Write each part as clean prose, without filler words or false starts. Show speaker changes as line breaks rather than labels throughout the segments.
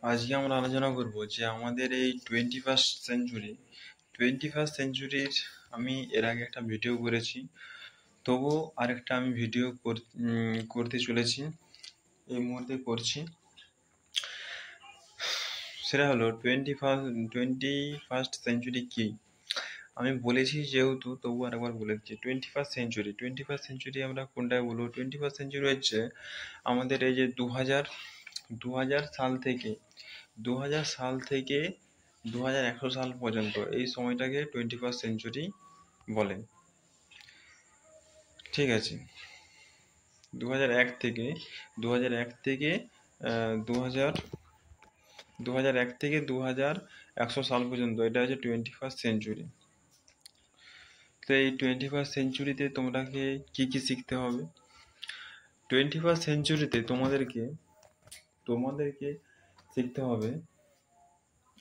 আজকে আমরা আলোচনা করব যে আমাদের এই 21st সেঞ্চুরির আমি এর আগে একটা ভিডিও করেছি, তবুও আরেকটা আমি ভিডিও করতে চলেছি, এই মুহূর্তে করছি। সেটা হলো টোয়েন্টি ফার্স্ট সেঞ্চুরি কি। আমি বলেছি যেহেতু তবু আরেকবার বলে দিচ্ছি, টোয়েন্টি ফার্স্ট সেঞ্চুরি আমরা কোনটায় বলবো। 21st সেঞ্চুরি হচ্ছে আমাদের এই যে দু হাজার সাল থেকে 2100 সাল পর্যন্ত এই সময়টাকে 21st সেঞ্চুরি বলে। ঠিক আছে, 2001 থেকে 2001 থেকে দু হাজার 2001 থেকে 2100 সাল পর্যন্ত এটা হচ্ছে 21st সেঞ্চুরি। তো এই 21st সেঞ্চুরিতে তোমরাকে কি কি শিখতে হবে? 21st সেঞ্চুরিতে তোমাদেরকে শিখতে হবে,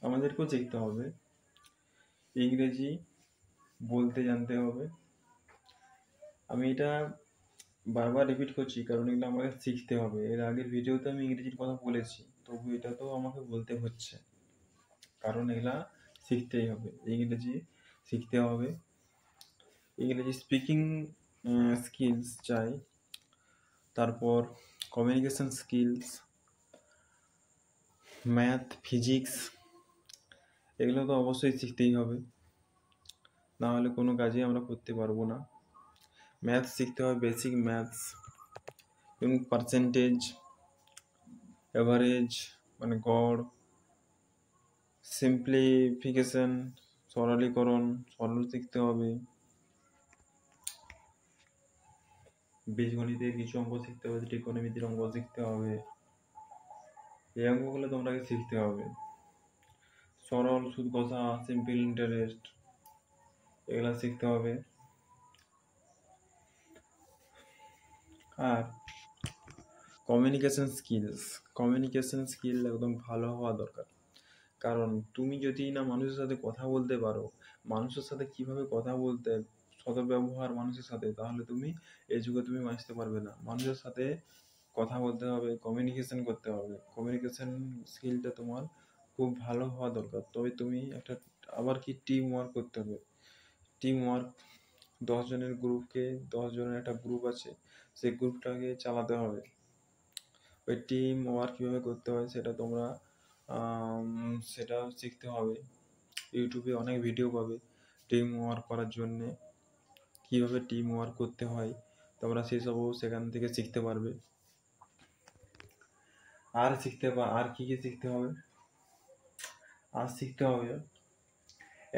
আমাদেরকেও শিখতে হবে, ইংরেজি বলতে জানতে হবে। আমি এটা বারবার রিপিট করছি কারণ এগুলো আমাকে শিখতে হবে। এর আগের ভিডিওতে আমি ইংরেজির কথা বলেছি, তবু এটা তো আমাকে বলতে হচ্ছে কারণ এগুলা শিখতেই হবে। ইংরেজি শিখতে হবে, ইংরেজি স্পিকিং স্কিলস চাই, তারপর কমিউনিকেশন স্কিলস, ম্যাথ, ফিজিক্স, এগুলো তো অবশ্যই শিখতেই হবে, না হলে কোনো কাজই আমরা করতে পারবো না। ম্যাথস শিখতে হবে, বেসিক ম্যাথস, যেমন পার্সেন্টেজ, অ্যাভারেজ মানে গড়, সিম্পলিফিকেশন সরলীকরণ, সরল শিখতে হবে। বীজগণিতের কিছু অঙ্ক শিখতে হবে, ত্রিকোণমিতির অঙ্ক শিখতে হবে, এই অঙ্কগুলো তোমরাকে শিখতে হবে। সরল সুদ কষা, সিম্পল ইন্টারেস্ট, এগুলা শিখতে হবে। আর কমিউনিকেশন স্কিল একদম ভালো হওয়া দরকার। কারণ তুমি যদি না মানুষের সাথে কথা বলতে পারো, মানুষের সাথে কিভাবে কথা বলতে, সদ্ব্যবহার মানুষের সাথে, তাহলে তুমি এই যুগে তুমি বাঁচতে পারবে না। মানুষের সাথে কথা বলতে হবে, কমিউনিকেশন করতে হবে। কমিউনিকেশন স্কিলটা তোমার খুব ভালো হওয়া দরকার, তবে তুমি একটা আবার কি টিম ওয়ার্ক করতে হবে। টিম ওয়ার্ক, 10 জনের গ্রুপকে, 10 জনের একটা গ্রুপ আছে, সেই গ্রুপটাকে চালাতে হবে। ওই টিম ওয়ার্ক কীভাবে করতে হয় সেটা শিখতে হবে। ইউটিউবে অনেক ভিডিও পাবে টিম ওয়ার্ক করার জন্যে, কীভাবে টিম ওয়ার্ক করতে হয়, তোমরা সেসবও সেখান থেকে শিখতে পারবে। আর কি কি শিখতে হবে? আর শিখতে হবে,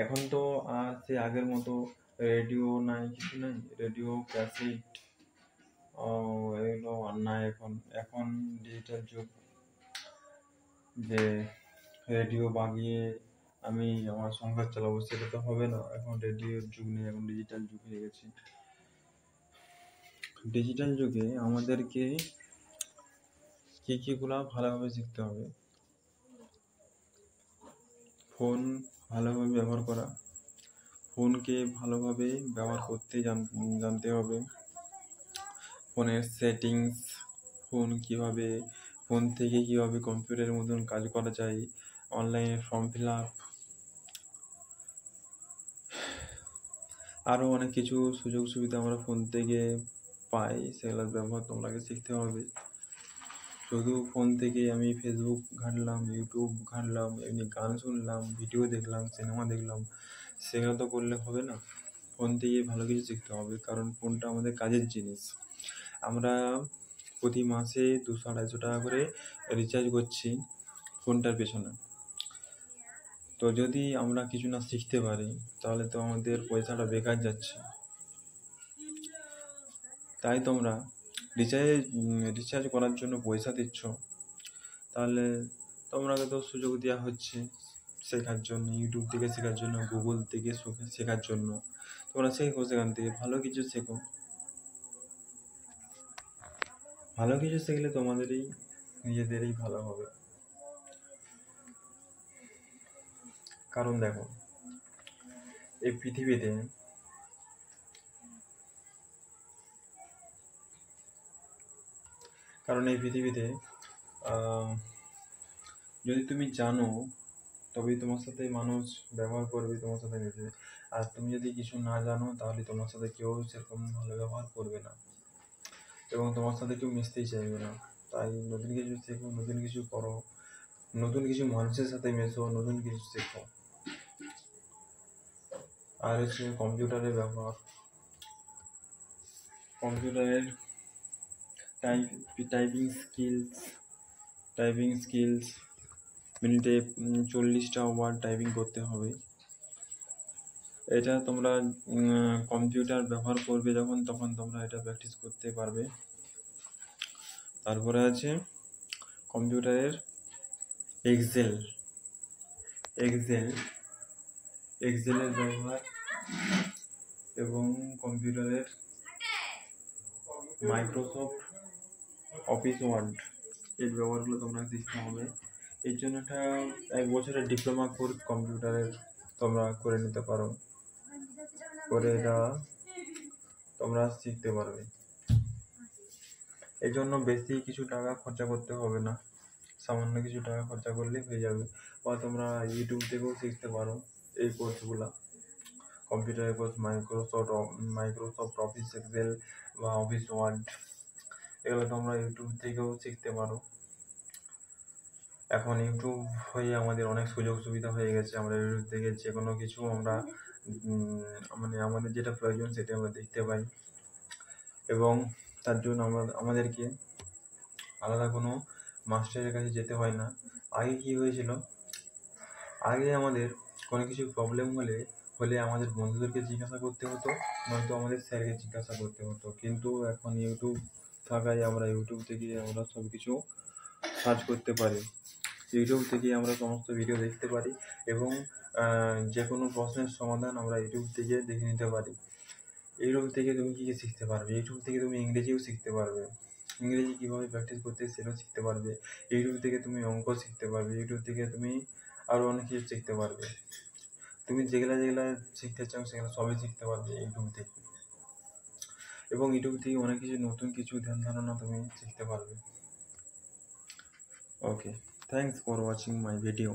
এখন তো আর সে আগের মতো রেডিও নাই, কিছু নাই, রেডিও ক্যাসেট এগুলো আর নাই। এখন ডিজিটাল যুগ, যে রেডিও বাগিয়ে আমি আমার সংসার চালাবো সেটা তো হবে না। এখন রেডিওর যুগ নেই, এখন ডিজিটাল যুগ হয়ে গেছে। ডিজিটাল যুগে আমাদেরকে কীগুলা ভালোভাবে শিখতে হবে। ফোন ভালোভাবে ব্যবহার করা, ফোনকে ভালোভাবে ব্যবহার করতে জানতে হবে। ফোনের সেটিংস, ফোন থেকে কীভাবে কম্পিউটারের মতন কাজ করা যায়, অনলাইনে ফর্ম ফিল আপ, আরও অনেক কিছু সুযোগ সুবিধা আমরা ফোন থেকে পাই, সেগুলোর ব্যবহার তোমাকে শিখতে হবে। শুধু ফোন থেকে আমি ফেসবুক ঘাঁটলাম, ইউটিউব ঘাঁটলাম, এমনি গান শুনলাম, ভিডিও দেখলাম, সিনেমা দেখলাম, সেগুলো তো করলে হবে না। ফোন থেকে ভালো কিছু শিখতে হবে, কারণ ফোনটা আমাদের কাজের জিনিস। আমরা প্রতি মাসে 200-250 টাকা করে রিচার্জ করছি ফোনটার পেছনে। তো যদি আমরা কিছু না শিখতে পারি তাহলে তো আমাদের পয়সাটা বেকার যাচ্ছে। তাই তোমরা রিচার্জ করার জন্য পয়সা দিচ্ছ, তাহলে তোমাকে তো সুযোগ দেওয়া হচ্ছে শেখার জন্য, ইউটিউব থেকে শেখার জন্য, গুগল থেকে শেখার জন্য। তোমরা শেখো, সেখান থেকে ভালো কিছু শেখো। ভালো কিছু শিখলে তোমাদেরই নিজেদেরই ভালো হবে। কারণ দেখো, এই পৃথিবীতে যদি তুমি জানো তবেই তোমার সাথে মানুষ ব্যবহার করবে, তোমার সাথে মিশবে। আর তুমি যদি কিছু না জানো তাহলে তোমার সাথে কেউ সেরকম ভালো ব্যবহার করবে না এবং তোমার সাথে কেউ মিশতেই চাইবে না। তাই নতুন কিছু শেখো, নতুন কিছু করো, নতুন কিছু মানুষের সাথে মেশো, নতুন কিছু শেখো। আর হচ্ছে কম্পিউটারের ব্যবহার, কম্পিউটারের টাইপিং স্কিলস মিনিটে 40টা ওয়ার্ড টাইপিং করতে হবে। এটা তোমরা কম্পিউটার ব্যবহার করবে যখন, তখন তোমরা এটা প্র্যাকটিস করতে পারবে। তারপরে আছে কম্পিউটারের এক্সেলের ব্যবহার এবং কম্পিউটারের মাইক্রোসফট অফিস ওয়ার্ড, এর ব্যবহারগুলো তোমরা শিখতে হবে। এর জন্য একটা 1 বছরের ডিপ্লোমা কোর্স কম্পিউটারের তোমরা করে নিতে পারো, করে এটা তোমরা শিখতে পারবে। এই জন্য বেশি কিছু টাকা খরচা করতে হবে না, সামান্য কিছু টাকা খরচা করলেই হয়ে যাবে। বা তোমরা ইউটিউব থেকেও শিখতে পারো এই কোর্সগুলো, কম্পিউটারের কোর্স, মাইক্রোসফট অফিস এক্সেল বা অফিস ওয়ার্ড, এগুলো তোমরা ইউটিউব থেকেও শিখতে পারো। এখন ইউটিউব হয়ে আমাদের অনেক সুযোগ সুবিধা হয়ে গেছে, আমরা ইউটিউব থেকে যে কোনো কিছু আমরা মানে আমাদের যেটা প্রয়োজন সেটা আমরা দেখতে পাই। এবং তার জন্য আমাদেরকে আলাদা কোনো মাস্টারের কাছে যেতে হয় না। আগে কি হয়েছিল, আগে আমাদের কোনো কিছু প্রবলেম হলে আমাদের বন্ধুদেরকে জিজ্ঞাসা করতে হতো, নয়তো আমাদের স্যারকে জিজ্ঞাসা করতে হতো। কিন্তু এখন ইউটিউব থাকায় আমরা ইউটিউব থেকে আমরা সব কিছু সার্চ করতে পারি, ইউটিউব থেকে আমরা সমস্ত ভিডিও দেখতে পারি এবং যে কোনো প্রশ্নের সমাধান আমরা ইউটিউব থেকে দেখে নিতে পারি। ইউটিউব থেকে তুমি কী কী শিখতে পারবে, ইউটিউব থেকে তুমি ইংরেজিও শিখতে পারবে, ইংরেজি কীভাবে প্র্যাকটিস করতে সেটাও শিখতে পারবে। ইউটিউব থেকে তুমি অঙ্ক শিখতে পারবে, ইউটিউব থেকে তুমি আরও অনেক কিছু শিখতে পারবে। তুমি যেগুলা শিখতে চাও সেগুলো সবই শিখতে পারবে ইউটিউব থেকে। এবং ইউটিউব থেকে অনেক কিছু নতুন কিছু ধ্যান ধারণা তুমি শিখতে পারবে। Okay, thanks for watching my video.